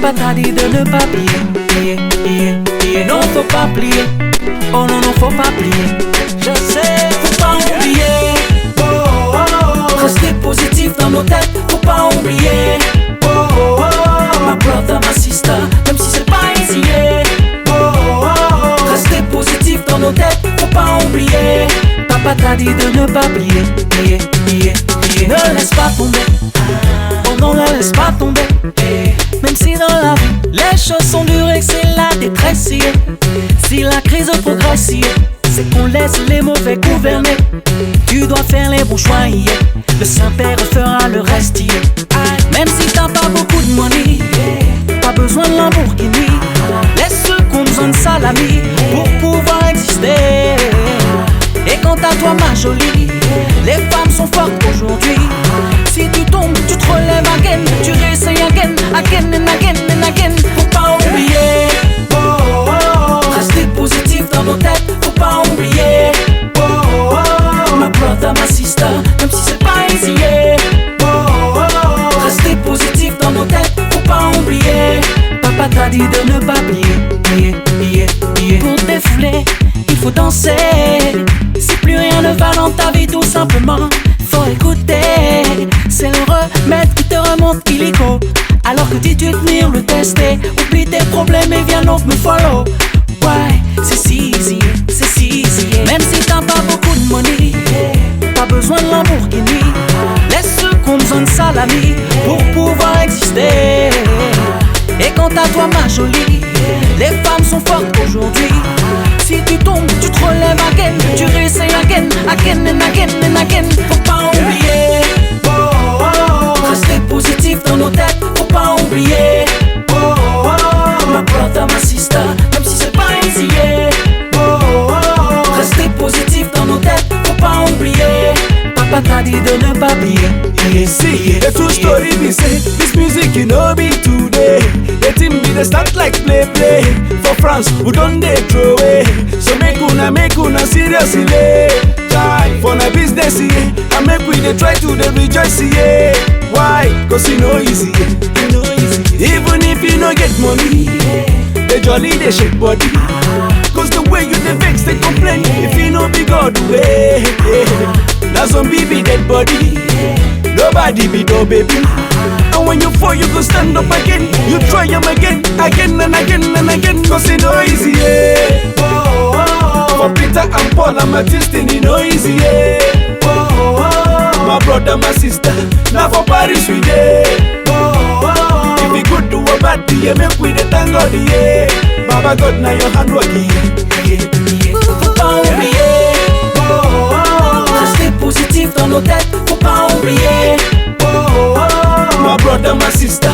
Papa t'a dit de ne pas plier. Non, faut pas plier. Oh non, non, faut pas plier. Je sais, faut pas oublier. Rester positif dans nos têtes, faut pas oublier. My brother, my sister, même si c'est pas easy. Rester positif dans nos têtes, faut pas oublier. Papa t'a dit de ne pas plier. Ne laisse pas tomber. Oh non, ne laisse pas tomber. Même si dans la vie les choses sont dures et que c'est la détresse, si la crise progresse, c'est qu'on laisse les mauvais gouverner. Tu dois faire les bons choix, le Saint-Père fera le reste. Même si t'as pas beaucoup de money, pas besoin de Lamborghini. Laisse ceux qui ont besoin de salami pour pouvoir exister. Et quant à toi ma jolie, les femmes sont fortes aujourd'hui. Si tu tombes, tu te relèves again. Tu réessayes again and again. Faut pas oublier. Rester positif dans nos têtes, faut pas oublier. My brother, my sister, même si c'est pas easy. Rester positif dans nos têtes, faut pas oublier. Papa t'a dit de ne pas plier. Pour défouler, il faut danser. Si plus rien ne va dans ta vie, tout simplement, faut écouter. C'est le remède qui te remonte illico. Alors que dis-tu tenir le tester. Oublie tes problèmes et viens donc me follow. Ouais, c'est si easy. Même si t'as pas beaucoup de money, pas besoin de Lamborghini. Laisse ceux qui ont besoin de salami pour pouvoir exister. Et quant à toi ma jolie, les femmes sont fortes aujourd'hui. Si tu tombes, tu te relèves again. Tu réessayes again and again. Faut pas oublier. Rester positif dans nos têtes, faut pas oublier. My brother, my sister, même si c'est pas easy. Rester positif dans nos têtes, faut pas oublier. Papa t'a dit de ne pas plier. See, the true story be say, this music you know be today. The team be the start like play. For France, who don't they throw away. So make una seriously. Try for na business, and make we dey try to dey rejoice, Why? Cause you know easy, Even if you no get money, they jolly, they shake body. Cause the way you dey vex, they complain. If you no be God way, now some be dead body. Nobody be no baby. And when you fall, you go stand up again. You try them again and again. Cause it no easy, For Peter and Paul, I'm a destiny, no easy, My brother, my sister, now for Paris we dey. If we good do a bad day, make we dey thank God, Baba God, now your hand working, Faut pas oublier. Rester positif dans nos têtes, faut pas oublier. My brother, my sister,